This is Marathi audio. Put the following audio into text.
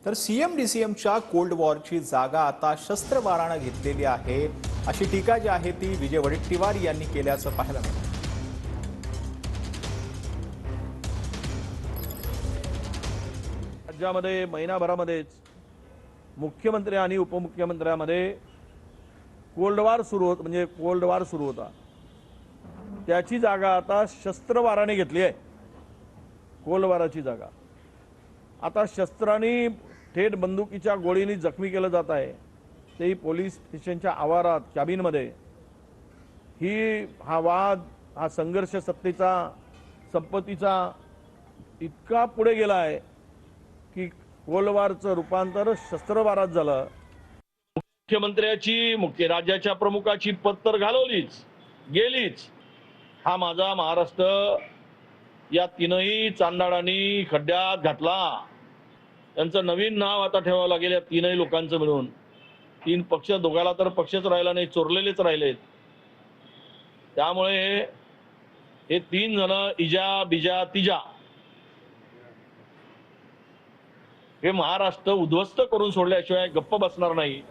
तर सीएम-डीसीएमच्या कोल्ड वॉरची जागा आता शस्त्रवारानं घेतलेली आहे, अशी टीका जी आहे ती विजय वडेट्टीवार यांनी केल्याचं पाहायला मिळालं. राज्यामध्ये महिनाभरामध्येच मुख्यमंत्री आणि उपमुख्यमंत्र्यामध्ये कोल्ड वॉर सुरू होता. त्याची जागा आता शस्त्रवाराने घेतली आहे. कोल्ड वॉरची जागा आता शस्त्रांनी थेट बंदुकीच्या गोळीने जखमी केलं जात आहे. तेही पोलीस स्टेशनच्या आवारात कॅबिनमध्ये. हा वाद, हा संघर्ष सत्तेचा, संपत्तीचा इतका पुढे गेला आहे की कोल्ड वॉरचं रूपांतर शस्त्रवारात झालं. मुख्यमंत्र्याची राज्याच्या प्रमुखाची पद तर घालवलीच गेलीच. हा माझा महाराष्ट्र या तीनही चांदाडांनी खड्ड्यात घातला. त्यांचं नवीन नाव आता ठेवावं लागेल या तीनही लोकांचं मिळून. तीन पक्ष, दोघाला तर पक्षच राहिला नाही, चोरलेलेच राहिलेत. त्यामुळे हे तीन जण इजा बिजा तिजा हे महाराष्ट्र उद्ध्वस्त करून सोडल्याशिवाय गप्प बसणार नाही.